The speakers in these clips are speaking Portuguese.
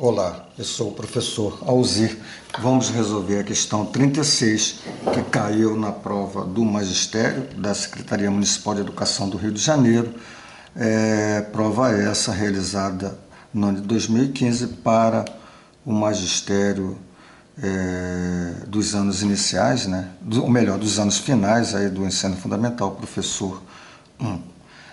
Olá, eu sou o professor Alzir. Vamos resolver a questão 36, que caiu na prova do Magistério da Secretaria Municipal de Educação do Rio de Janeiro. Prova essa realizada no ano de 2015 para o Magistério dos anos iniciais, né? Ou melhor, dos anos finais aí do ensino fundamental, professor 1.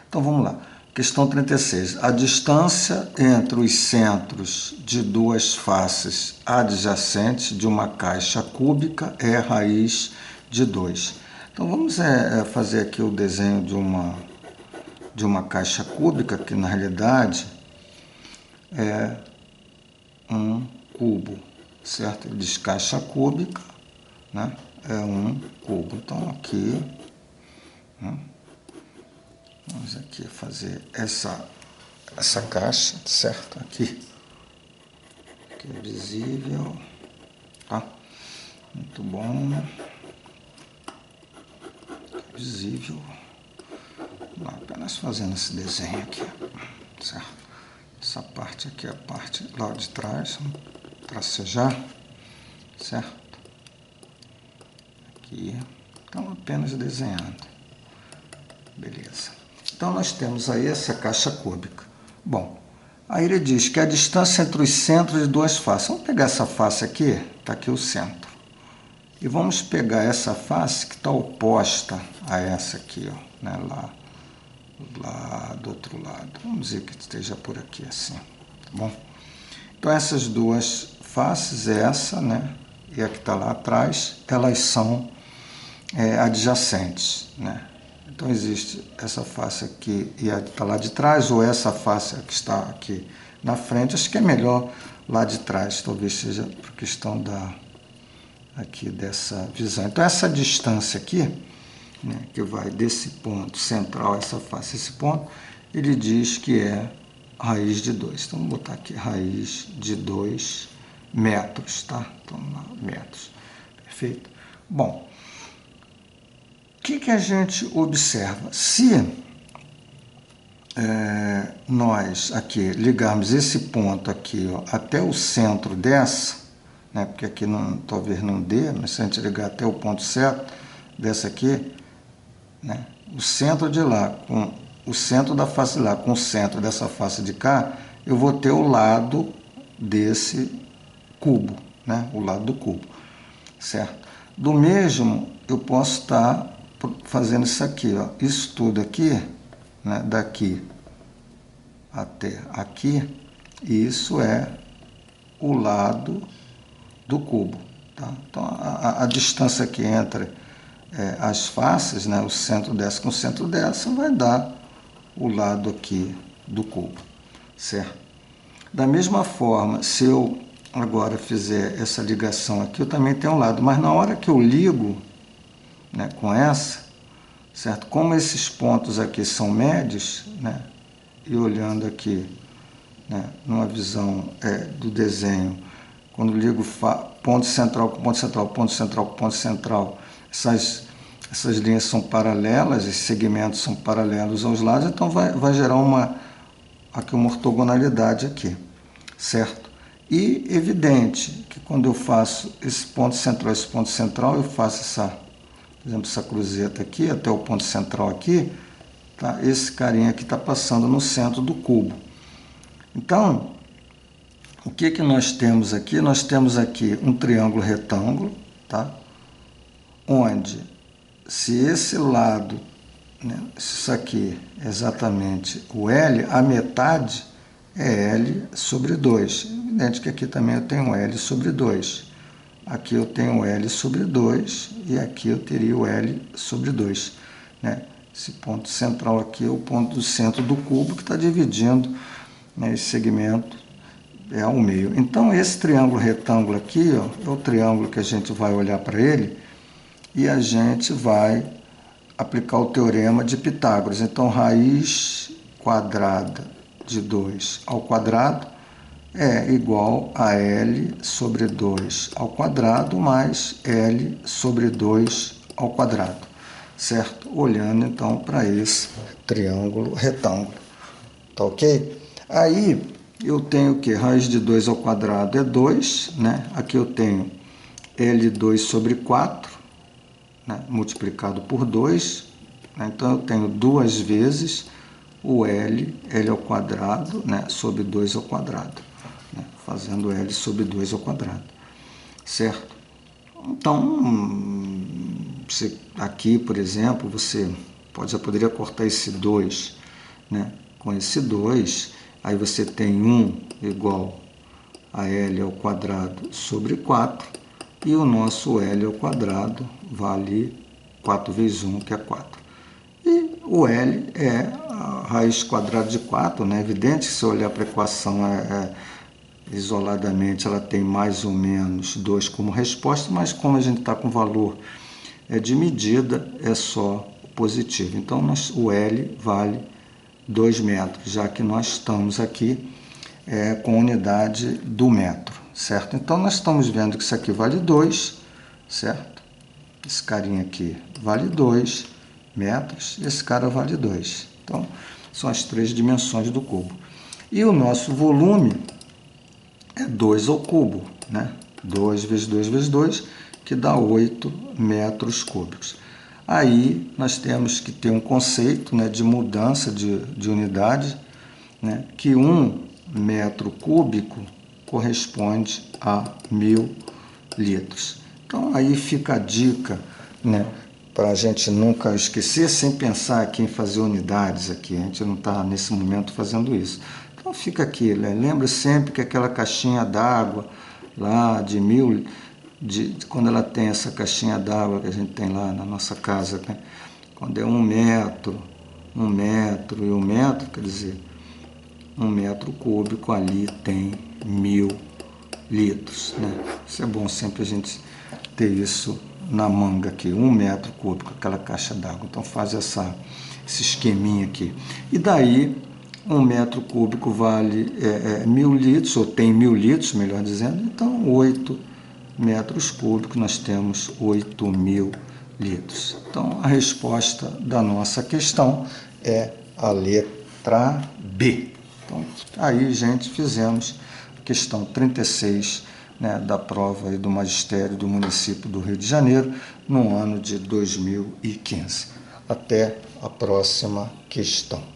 Então vamos lá. Questão 36. A distância entre os centros de duas faces adjacentes de uma caixa cúbica é a raiz de 2. Então vamos fazer aqui o desenho de uma caixa cúbica, que na realidade é um cubo, certo? Ele diz caixa cúbica, né? É um cubo. Então aqui, né? Vamos aqui fazer essa caixa, certo? Aqui é visível, tá? Muito bom. Visível. Não, apenas fazendo esse desenho aqui, certo? Essa parte aqui é a parte lá de trás, tracejar, certo? Aqui, então apenas desenhando. Beleza. Então nós temos aí essa caixa cúbica. Bom, aí ele diz que a distância entre os centros de duas faces. Vamos pegar essa face aqui, está aqui o centro. E vamos pegar essa face que está oposta a essa aqui, ó, né, lá do outro lado. Vamos dizer que esteja por aqui assim, tá bom? Então essas duas faces, essa, né, e a que está lá atrás, elas são adjacentes, né? Então existe essa face aqui e a que está lá de trás, ou essa face que está aqui na frente. Acho que é melhor lá de trás, talvez seja por questão aqui dessa visão. Então essa distância aqui, né, que vai desse ponto central, essa face, esse ponto, ele diz que é raiz de 2. Então vamos botar aqui raiz de 2 metros, tá? Então metros, perfeito? Bom, o que a gente observa? Se nós aqui ligarmos esse ponto aqui, ó, até o centro dessa, né, porque aqui talvez não dê, mas se a gente ligar até o ponto certo dessa aqui, né, o centro de lá, com o centro da face lá, com o centro dessa face de cá, eu vou ter o lado desse cubo, né, o lado do cubo, certo? Do mesmo, eu posso estar fazendo isso aqui, ó, isso tudo aqui, né, daqui até aqui, isso é o lado do cubo, tá? Então a distância aqui entre as faces, né, o centro dessa com o centro dessa, vai dar o lado aqui do cubo, certo? Da mesma forma, se eu agora fizer essa ligação aqui, eu também tenho um lado, mas na hora que eu ligo, né, com essa, certo? Como esses pontos aqui são médios, né, e olhando aqui, né, numa visão do desenho, quando ligo ponto central com ponto central, ponto central com ponto central, essas linhas são paralelas, esses segmentos são paralelos aos lados, então vai gerar uma ortogonalidade aqui, certo? E evidente que quando eu faço esse ponto central, eu faço por exemplo, essa cruzeta aqui, até o ponto central aqui, tá? Esse carinha aqui está passando no centro do cubo. Então, o que nós temos aqui? Nós temos aqui um triângulo retângulo, tá? Onde, se esse lado, né, isso aqui é exatamente o L, a metade é L sobre 2. Evidente que aqui também eu tenho L sobre 2. Aqui eu tenho L sobre 2 e aqui eu teria o L sobre 2. Né? Esse ponto central aqui é o ponto do centro do cubo que está dividindo, né, esse segmento ao meio. Então esse triângulo retângulo aqui, ó, é o triângulo que a gente vai olhar para ele e a gente vai aplicar o teorema de Pitágoras. Então raiz quadrada de 2 ao quadrado é igual a L sobre 2 ao quadrado mais L sobre 2 ao quadrado, certo? Olhando então para esse triângulo retângulo, tá ok? Aí eu tenho que raiz de 2 ao quadrado é 2, né? Aqui eu tenho L2 sobre 4, né? Multiplicado por 2, né? Então eu tenho duas vezes o L ao quadrado, né? Sobre 2 ao quadrado, né? Fazendo L sobre 2 ao quadrado, certo? Então, aqui, por exemplo, você já poderia cortar esse 2, né? Com esse 2, aí você tem 1 igual a L ao quadrado sobre 4, e o nosso L ao quadrado vale 4 vezes 1, que é 4. E o L é a raiz quadrada de 4, né? É evidente que se eu olhar para a equação isoladamente, ela tem mais ou menos 2 como resposta, mas como a gente está com valor de medida, é só o positivo. Então, o L vale 2 metros, já que nós estamos aqui com a unidade do metro, certo? Então, nós estamos vendo que isso aqui vale 2, certo? Esse carinha aqui vale 2 metros e esse cara vale 2. Então, são as 3 dimensões do cubo. E o nosso volume é 2 ao cubo, né? 2 vezes 2 vezes 2, que dá 8 metros cúbicos. Aí nós temos que ter um conceito, né, de mudança de unidade, né, que 1 metro cúbico corresponde a 1000 litros. Então aí fica a dica, né, para a gente nunca esquecer, sem pensar aqui em fazer unidades aqui. A gente não está nesse momento fazendo isso. Então fica aqui, né? Lembra sempre que aquela caixinha d'água lá de 1000, quando ela tem essa caixinha d'água que a gente tem lá na nossa casa, né? Quando é 1 metro, 1 metro e 1 metro, quer dizer, 1 metro cúbico ali tem 1000 litros, né? Isso é bom sempre a gente ter isso na manga aqui, 1 metro cúbico, aquela caixa d'água. Então faz esse esqueminha aqui. E daí, 1 metro cúbico vale 1000 litros, ou tem 1000 litros, melhor dizendo. Então, 8 metros cúbicos, nós temos 8000 litros. Então, a resposta da nossa questão é a letra B. Então, aí, gente, fizemos a questão 36, né, da prova aí do magistério do município do Rio de Janeiro, no ano de 2015. Até a próxima questão.